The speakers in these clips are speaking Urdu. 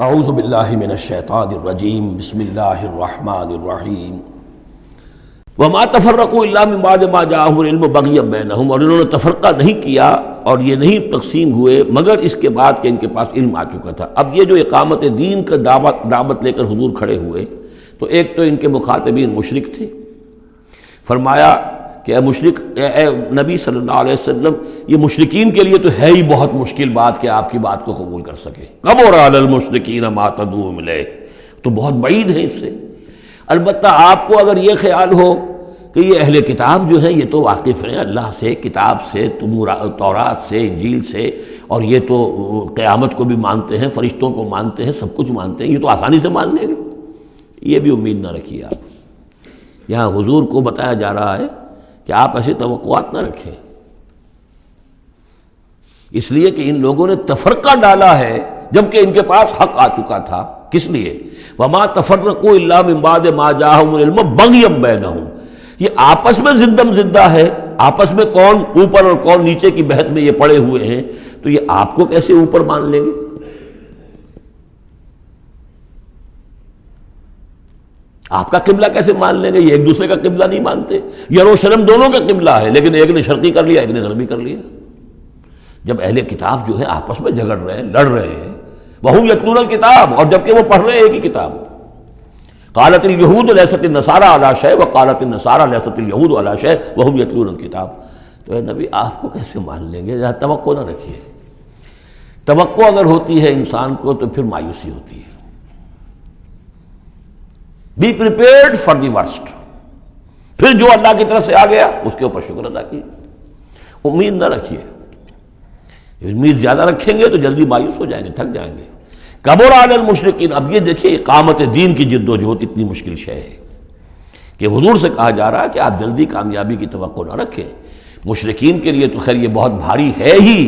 اعوذ باللہ من الشیطان الرجیم بسم اللہ الرحمن الرحیم وما تفرقوا الا من بعد ما جاءهم العلم بغیا بینہم، اور انہوں نے تفرقہ نہیں کیا اور یہ نہیں تقسیم ہوئے مگر اس کے بعد کہ ان کے پاس علم آ چکا تھا۔ اب یہ جو اقامت دین کا دعوت لے کر حضور کھڑے ہوئے تو ایک تو ان کے مخاطبین مشرک تھے، فرمایا کہ اے مشرک، اے نبی صلی اللہ علیہ وسلم، یہ مشرکین کے لیے تو ہے ہی بہت مشکل بات کہ آپ کی بات کو قبول کر سکے۔ کبر علی المشرکین ما تدعوہم الیہ، تو بہت بعید ہے اس سے۔ البتہ آپ کو اگر یہ خیال ہو کہ یہ اہل کتاب جو ہیں یہ تو واقف ہیں اللہ سے، کتاب سے، تورات سے، انجیل سے، اور یہ تو قیامت کو بھی مانتے ہیں، فرشتوں کو مانتے ہیں، سب کچھ مانتے ہیں، یہ تو آسانی سے مان لیں گے، یہ بھی امید نہ رکھیے آپ۔ یہاں حضور کو بتایا جا رہا ہے کہ آپ ایسی توقعات نہ رکھیں، اس لیے کہ ان لوگوں نے تفرقہ ڈالا ہے جبکہ ان کے پاس حق آ چکا تھا۔ کس لیے؟ وما تفرقوا الا من بعد ما جاءهم العلم بغیا بینہم، یہ آپس میں زدم زدہ ہے، آپس میں کون اوپر اور کون نیچے کی بحث میں یہ پڑے ہوئے ہیں، تو یہ آپ کو کیسے اوپر مان لیں گے؟ آپ کا قبلہ کیسے مان لیں گے؟ یہ ایک دوسرے کا قبلہ نہیں مانتے، یروشلم دونوں کا قبلہ ہے لیکن ایک نے شرقی کر لیا، ایک نے غربی کر لیا۔ جب اہل کتاب جو ہے آپس میں جھگڑ رہے ہیں، لڑ رہے ہیں، وَهُمْ يَتْلُونَ الْكِتَابَ، اور جبکہ وہ پڑھ رہے ہیں ایک ہی کتاب۔ قالت اليهود ليست النصارى على شيء وقالت النصارى ليست اليهود على شيء وهم يتلون الكتاب۔ تو اے نبی آپ کو کیسے مان لیں گے؟ ذرا توقع نہ رکھیے۔ توقع اگر ہوتی ہے انسان کو تو پھر مایوسی ہوتی ہے۔ Be prepared for the worst, پھر جو اللہ کی طرف سے آ گیا اس کے اوپر شکر ادا کیے، امید نہ رکھیے۔ امید زیادہ رکھیں گے تو جلدی مایوس ہو جائیں گے، تھک جائیں گے۔ کبر علی المشرکین، اب یہ دیکھیے اقامت دین کی جد و جہد اتنی مشکل شے ہے کہ حضور سے کہا جا رہا ہے کہ آپ جلدی کامیابی کی توقع نہ رکھیں۔ مشرکین کے لیے تو خیر یہ بہت بھاری ہے ہی،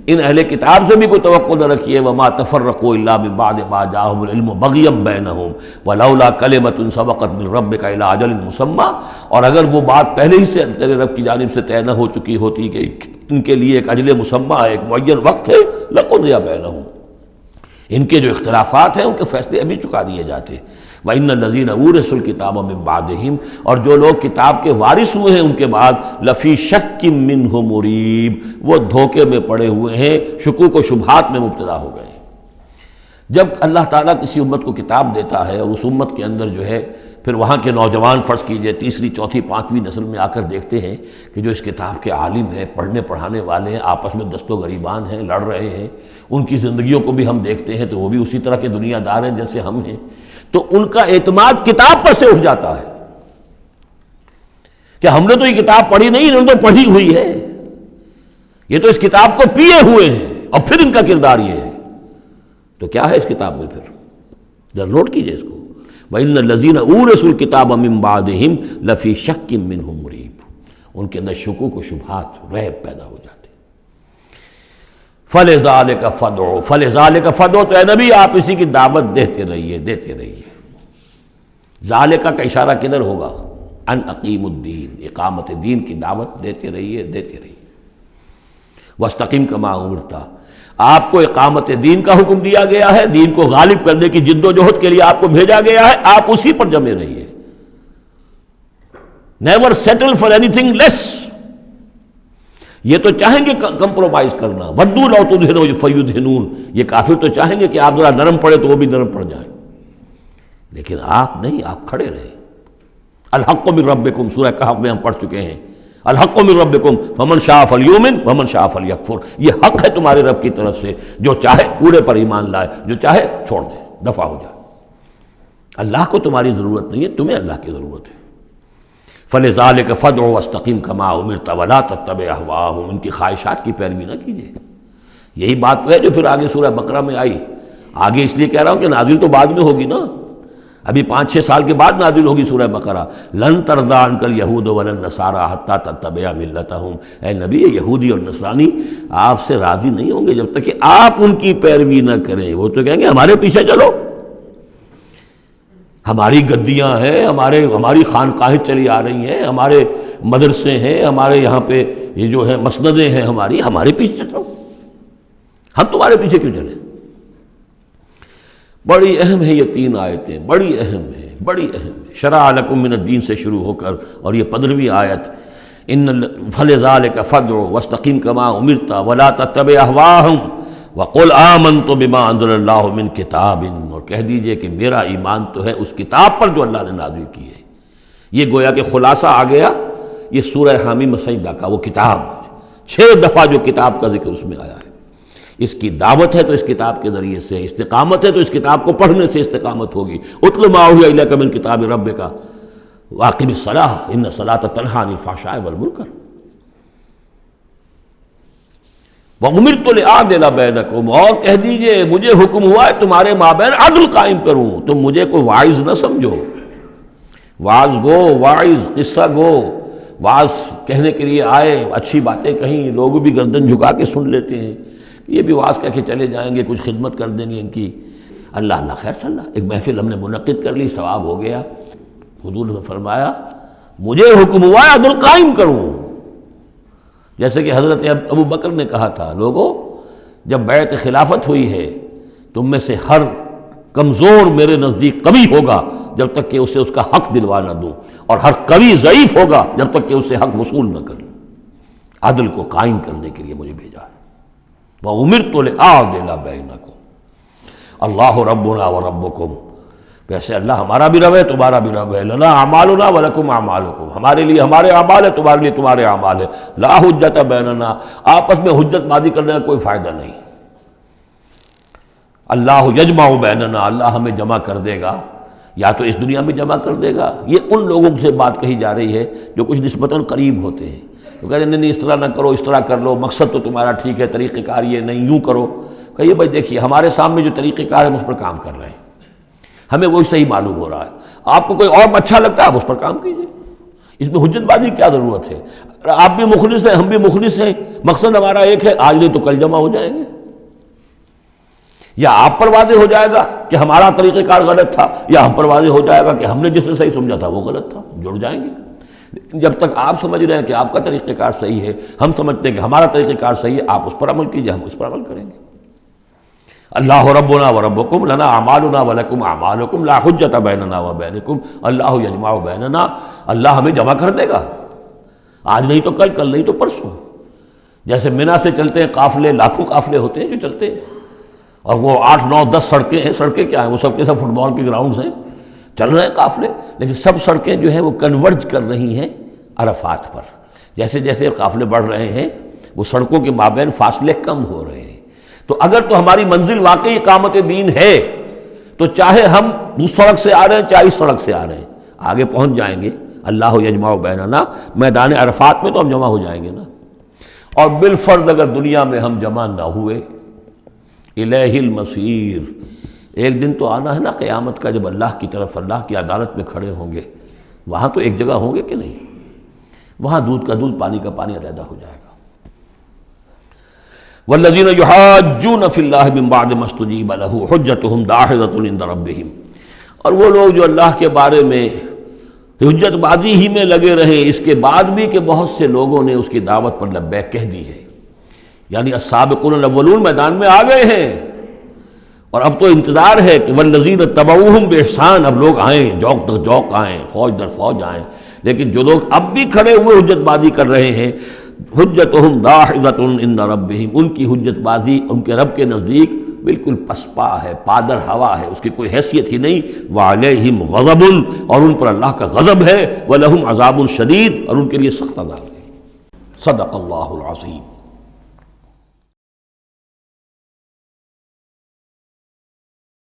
ان اہل کتاب سے بھی کوئی توقع نہ رکھیے۔ وما تفرقوا الا من بعد ما جاءهم العلم بغیا بینہم ولولا کلمۃ سبقت من ربک الی اجل مسمى، اور اگر وہ بات پہلے ہی سے تیرے رب کی جانب سے طے نہ ہو چکی ہوتی کہ ان کے لیے ایک اجل مسمى ہے، ایک معین وقت ہے، لقضی بینہم، ان کے جو اختلافات ہیں ان کے فیصلے ابھی چکا دیے جاتے۔ وَإِنَّ الَّذِينَ أُورِثُوا الْكِتَابَ مِن بَعْدِهِمْ، اور جو لوگ کتاب کے وارث ہوئے ہیں ان کے بعد، لَفِي شَكٍّ مِّنْهُ مُرِيبٍ، وہ دھوکے میں پڑے ہوئے ہیں، شکوک و شبہات میں مبتلا ہو گئے۔ جب اللہ تعالیٰ کسی امت کو کتاب دیتا ہے اور اس امت کے اندر جو ہے پھر وہاں کے نوجوان فرض کیجئے تیسری چوتھی پانچویں نسل میں آ کر دیکھتے ہیں کہ جو اس کتاب کے عالم ہیں، پڑھنے پڑھانے والے ہیں، آپس میں دست و گریبان ہیں، لڑ رہے ہیں، ان کی زندگیوں کو بھی ہم دیکھتے ہیں تو وہ بھی اسی طرح کے دنیا دار ہیں جیسے ہم ہیں، تو ان کا اعتماد کتاب پر سے اٹھ جاتا ہے کہ ہم نے تو یہ کتاب پڑھی نہیں، انہوں نے تو پڑھی ہوئی ہے، یہ تو اس کتاب کو پیے ہوئے ہیں، اور پھر ان کا کردار یہ ہے۔ تو کیا ہے اس کتاب میں؟ پھر ذرا نوٹ کیجئے اس کو۔ وَإِنَّ الَّذِينَ أُورِثُوا الْكِتَابَ مِن بَعْدِهِمْ لَفِي شَكٍّ مِّنْهُ مُرِيبٍ، ان کے اندر شکوک و شبہات، ریب پیدا ہو جاتے۔ فَلِذَلِكَ فَادْعُ، فَلِذَلِكَ فَادْعُ، تو اے نبی آپ اسی کی دعوت دیتے رہیے، دیتے رہیے۔ ذالکہ کا اشارہ کدھر ہوگا؟ ان اقیم الدین، اقامت دین کی دعوت دیتے رہیے، دیتے رہیے۔ وَاسْتَقِمْ كَمَا أُمِرْتَ، آپ کو اقامت دین کا حکم دیا گیا ہے، دین کو غالب کرنے کی جد و جہد کے لیے آپ کو بھیجا گیا ہے، آپ اسی پر جمے رہیے۔ Never settle for anything less, یہ تو چاہیں گے کمپرومائز کرنا، ودوا لو تدہنوا فیدہنون، یہ کافر تو چاہیں گے کہ آپ ذرا نرم پڑے تو وہ بھی نرم پڑ جائیں، لیکن آپ نہیں، آپ کھڑے رہے۔ الحق من ربکم، سورہ کہف میں ہم پڑھ چکے ہیں، الحق من ربکم فمن شاء فلیؤمن ومن شاء فلیکفر، یہ حق ہے تمہارے رب کی طرف سے، جو چاہے پورے پر ایمان لائے، جو چاہے چھوڑ دے، دفع ہو جائے۔ اللہ کو تمہاری ضرورت نہیں ہے، تمہیں اللہ کی ضرورت ہے۔ فَلِذَلِكَ فَادْعُ وَاسْتَقِمْ كَمَا أُمِرْتَ وَلَا تَتَّبِعْ أَهْوَاءَهُمْ، ان کی خواہشات کی پیروی نہ کیجیے۔ یہی بات تو ہے جو پھر آگے سورہ بقرہ میں آئی۔ آگے اس لیے کہہ رہا ہوں کہ نازل تو بعد میں ہوگی نا، ابھی 5-6 سال کے بعد نازل ہوگی سورہ بقرہ۔ لن ترضى عنك اليهود ولا النصارى حتى تتبع ملتهم، اے نبی یہودی اور نصرانی آپ سے راضی نہیں ہوں گے جب تک کہ آپ ان کی پیروی نہ کریں۔ وہ تو کہیں گے ہمارے پیچھے چلو، ہماری گدیاں ہیں، ہماری خانقاہیں چلی آ رہی ہیں، ہمارے مدرسے ہیں، ہمارے یہاں پہ یہ جو ہے مسندیں ہیں ہمارے پیچھے چلو، ہم تمہارے پیچھے کیوں چلیں؟ بڑی اہم ہے یہ 3 آیتیں، بڑی اہم ہے، بڑی اہم ہے۔ شرع لکم من الدین سے شروع ہو کر اور یہ 15ویں آیت، ان فلذلک فادع واستقم کما امرت ولا تتبع اهواءهم وقل آمنت بما انزل اللہ من کتاب، اور کہہ دیجئے کہ میرا ایمان تو ہے اس کتاب پر جو اللہ نے نازل کی ہے۔ یہ گویا کہ خلاصہ آ گیا یہ سورہ حامیم سجدہ کا، وہ کتاب 6 دفعہ جو کتاب کا ذکر اس میں آیا ہے، اس کی دعوت ہے تو اس کتاب کے ذریعے سے، استقامت ہے تو اس کتاب کو پڑھنے سے استقامت ہوگی۔ اتل ما اوحی الیک من کتاب ربک واقم الصلاۃ ان الصلاۃ تنہی عن الفحشاء والمنکر وامرت لأعدل بینکم، اور کہہ دیجئے مجھے حکم ہوا ہے تمہارے مابین عدل قائم کروں۔ تم مجھے کوئی واعظ نہ سمجھو، واعظ گو، واعظ قصہ گو، واعظ کہنے کے لیے آئے، اچھی باتیں کہیں، لوگ بھی گردن جھکا کے سن لیتے ہیں، یہ بھی واعظ کہہ کے چلے جائیں گے، کچھ خدمت کر دیں گے ان کی، اللہ خیر صلی اللہ، ایک محفل ہم نے منعقد کر لی، ثواب ہو گیا۔ حضور نے فرمایا مجھے حکم ہوا ہے عدل قائم کروں، جیسے کہ حضرت ابو بکر نے کہا تھا، لوگوں جب بیعت خلافت ہوئی ہے تم میں سے ہر کمزور میرے نزدیک قوی ہوگا جب تک کہ اسے اس کا حق دلوا نہ دوں، اور ہر قوی ضعیف ہوگا جب تک کہ اسے حق وصول نہ کروں۔ عدل کو قائم کرنے کے لیے مجھے بھیجا ہے۔ وَأُمِرْتُ لِأَعْدِلَ بَيْنَكُمْ اللَّهُ رَبُّنَا وَرَبُّكُمْ، ویسے اللہ ہمارا بھی رب ہے تمہارا بھی رب ہے، لنا اعمالنا ولکم اعمالکم، ہمارے لیے ہمارے اعمال ہے تمہارے لیے تمہارے اعمال ہے، لا حجت بیننا، آپس میں حجت بازی کرنے کا کوئی فائدہ نہیں۔ اللہ یجمع بیننا، اللہ ہمیں جمع کر دے گا، یا تو اس دنیا میں جمع کر دے گا۔ یہ ان لوگوں سے بات کہی جا رہی ہے جو کچھ نسبتاً قریب ہوتے ہیں، تو کہتے ہیں نہیں اس طرح نہ کرو، اس طرح کر لو، مقصد تو تمہارا ٹھیک ہے، طریقہ کار یہ نہیں، یوں کرو۔ کہیے بھائی دیکھیے ہمارے سامنے جو طریقہ کار ہے ہم اس پر کام کر رہے ہیں، ہمیں وہی صحیح معلوم ہو رہا ہے، آپ کو کوئی اور اچھا لگتا ہے آپ اس پر کام کیجیے، اس میں حجت بازی کیا ضرورت ہے؟ آپ بھی مخلص ہیں ہم بھی مخلص ہیں، مقصد ہمارا ایک ہے، آج نہیں تو کل جمع ہو جائیں گے۔ یا آپ پر واضح ہو جائے گا کہ ہمارا طریقہ کار غلط تھا، یا ہم پر واضح ہو جائے گا کہ ہم نے جسے صحیح سمجھا تھا وہ غلط تھا، جڑ جائیں گے۔ جب تک آپ سمجھ رہے ہیں کہ آپ کا طریقہ کار صحیح ہے، ہم سمجھتے ہیں کہ ہمارا طریقہ کار صحیح ہے، آپ اس پر عمل کیجیے، ہم اس پر عمل کریں گے۔ اللہ ربنا وربکم لنا اعمالنا ولکم اعمالکم لا حجت بیننا وبینکم اللہ یجمع بیننا، اللہ ہمیں جمع کر دے گا، آج نہیں تو کل، کل نہیں تو پرسوں۔ جیسے منی سے چلتے ہیں قافلے، لاکھوں قافلے ہوتے ہیں جو چلتے ہیں، اور وہ 8 9 10 سڑکیں ہیں، سڑکیں کیا ہیں، وہ سب کے سب فٹ بال کے گراؤنڈز ہیں، چل رہے ہیں قافلے، لیکن سب سڑکیں جو ہیں وہ کنورج کر رہی ہیں عرفات پر۔ جیسے جیسے قافلے بڑھ رہے ہیں وہ سڑکوں کے مابین فاصلے کم ہو رہے ہیں۔ تو اگر تو ہماری منزل واقعی اقامت دین ہے تو چاہے ہم اس سڑک سے آ رہے ہیں چاہے اس سڑک سے آ رہے ہیں، آگے پہنچ جائیں گے۔ اللہ یجمع بیننا، میدان عرفات میں تو ہم جمع ہو جائیں گے نا۔ اور بالفرض اگر دنیا میں ہم جمع نہ ہوئے، الیہ المصیر، ایک دن تو آنا ہے نا قیامت کا، جب اللہ کی طرف اللہ کی عدالت میں کھڑے ہوں گے، وہاں تو ایک جگہ ہوں گے کہ نہیں؟ وہاں دودھ کا دودھ پانی کا پانی علیحدہ ہو جائے گا۔ والذین یحاجون فی اللہ من بعد ما استجیب لہ حجتہم داحضۃ عند ربہم، اور وہ لوگ جو اللہ کے بارے میں حجت بازی ہی میں لگے رہے اس کے بعد بھی کہ بہت سے لوگوں نے اس کی دعوت پر لبیک کہہ دی ہے، یعنی السابقون الاولون میدان میں آ گئے ہیں، اور اب تو انتظار ہے کہ والذین تبعوہم بإحسان، اب لوگ آئیں، جوق در جوق آئیں، فوج در فوج آئیں، لیکن جو لوگ اب بھی کھڑے ہوئے حجت بازی کر رہے ہیں، حجتہم داحضۃ عند ربہم، ان کی حجت بازی ان کے رب کے نزدیک بالکل پسپا ہے، پادر ہوا ہے، اس کی کوئی حیثیت ہی نہیں۔ وعلیہم غضب، اور ان پر اللہ کا غضب ہے، ولہم عذاب شدید، اور ان کے لیے سخت عذاب ہے۔ صدق اللہ العظیم۔